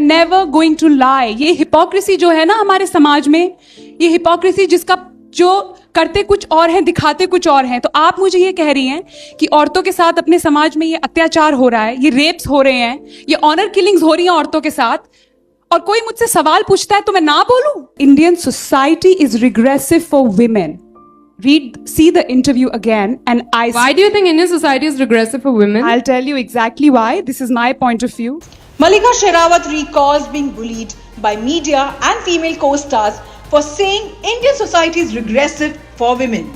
Never going to lie. ये hypocrisy जो है ना हमारे समाज में, ये हिपोक्रेसी जिसका जो करते कुछ और हैं दिखाते कुछ और हैं। तो आप मुझे ये कह रही हैं कि औरतों के साथ अपने समाज में ये अत्याचार हो रहा है, ये रेप्स हो रहे हैं, ये ऑनर किलिंग्स हो रही हैं औरतों के साथ, और कोई मुझसे सवाल पूछता है तो मैं ना बोलूं? Indian society is regressive for women. See the interview again, and Why do you think Indian society is regressive for women? I'll tell you exactly why. This is my point of view. Malika Sherawat recalls being bullied by media and female co-stars for saying Indian society is regressive for women.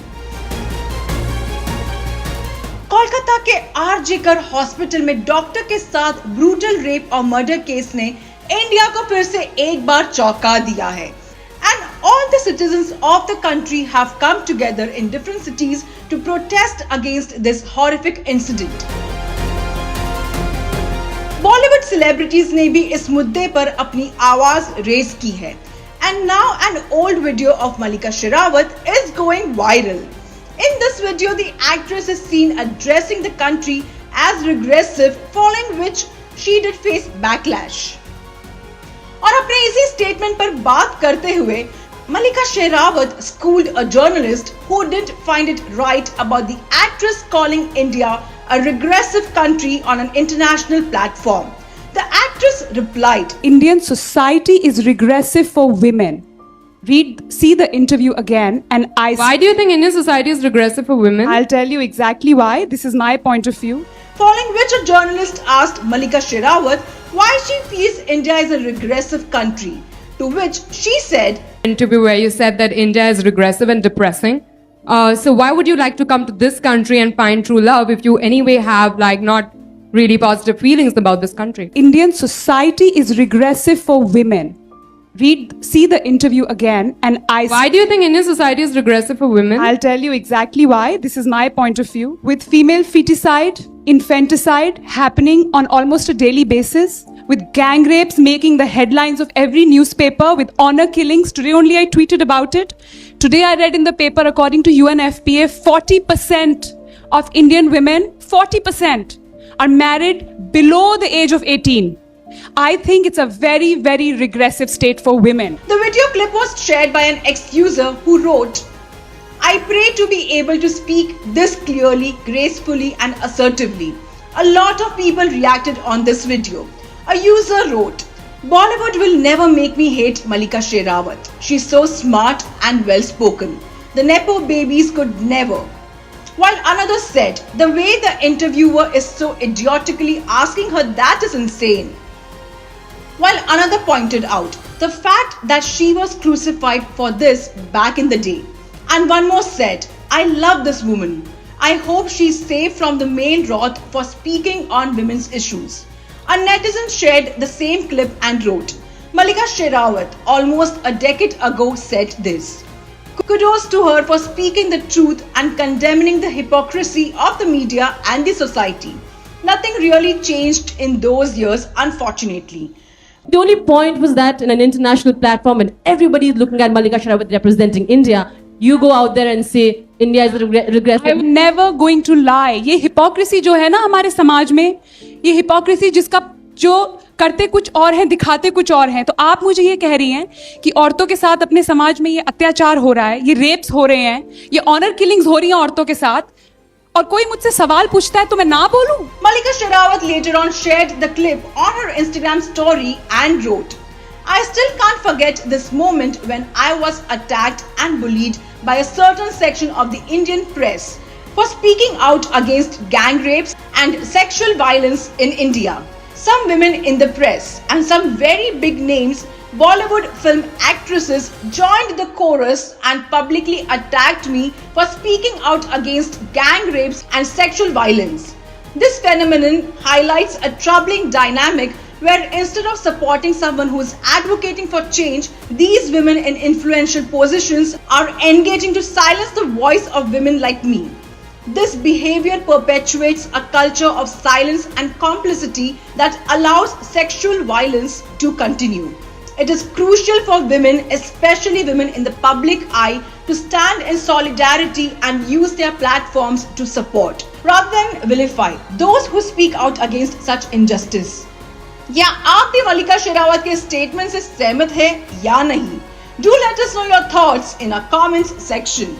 Kolkata के RJ कर hospital में doctor के साथ brutal rape और murder case ने India को फिर से एक बार चौंका दिया है. And all the citizens of the country have come together in different cities to protest against this horrific incident. Bollywood celebrities ने भी इस मुद्दे पर अपनी आवाज रेज की है. And now an old video of Malika Sherawat is going viral. In this video, the actress is seen addressing the country as regressive, following which she did face backlash. और अपने इसी स्टेटमेंट पर बात करते हुए मलिका Sherawat scolded a journalist who didn't find it right about the actress calling India a regressive country on an international platform. The actress replied, Indian society is regressive for women. See the interview again, and Why do you think Indian society is regressive for women? I'll tell you exactly why. This is my point of view. Following which a journalist asked Malika Sherawat why she feels India is a regressive country, to which she said, Interview where you said that India is regressive and depressing. So why would you like to come to this country and find true love if you anyway have like not really positive feelings about this country? Indian society is regressive for women. See the interview again, and Why do you think Indian society is regressive for women? I'll tell you exactly why. This is my point of view. With female feticide, infanticide happening on almost a daily basis, with gang rapes making the headlines of every newspaper, with honor killings. Today only I tweeted about it. Today I read in the paper, according to UNFPA, 40% of Indian women, 40% are married below the age of 18. I think it's a very, very regressive state for women. The video clip was shared by an ex-user who wrote, I pray to be able to speak this clearly, gracefully and assertively. A lot of people reacted on this video. A user wrote, Bollywood will never make me hate Malika Sherawat. She's so smart and well spoken. The Nepo babies could never. While another said, the way the interviewer is so idiotically asking her that is insane. While another pointed out the fact that she was crucified for this back in the day. And one more said, I love this woman. I hope she's safe from the male wrath for speaking on women's issues. A netizen shared the same clip and wrote, Malika Sherawat almost a decade ago said this. Kudos to her for speaking the truth and condemning the hypocrisy of the media and the society. Nothing really changed in those years, unfortunately. The only point was that in an international platform and everybody is looking at Malika Sherawat representing India, you go out there and say India is regressive. I'm never going to lie. ये hypocrisy जो है ना हमारे समाज में, ये hypocrisy जिसका जो करते कुछ और हैं दिखाते कुछ और हैं। तो आप मुझे ये कह रही हैं कि औरतों के साथ अपने समाज में ये अत्याचार हो रहा है, ये रेप्स हो रहे हैं, ये ऑनर किलिंग्स हो रही हैं औरतों के साथ, और कोई मुझसे सवाल पूछता है तो मैं ना बोलूं? Malika Sherawat later on shared the clip on her Instagram story and wrote, I still can't forget this moment when I was attacked and bullied by a certain section of the Indian press for speaking out against gang rapes and sexual violence in India. Some women in the press and some very big names, Bollywood film actresses, joined the chorus and publicly attacked me for speaking out against gang rapes and sexual violence. This phenomenon highlights a troubling dynamic where instead of supporting someone who is advocating for change, these women in influential positions are engaging to silence the voice of women like me. This behavior perpetuates a culture of silence and complicity that allows sexual violence to continue. It is crucial for women, especially women in the public eye, to stand in solidarity and use their platforms to support, rather than vilify, those who speak out against such injustice. या आप भी मल्लिका शेरावत के statement से सहमत है या नहीं? Do let us know your thoughts in a comments section.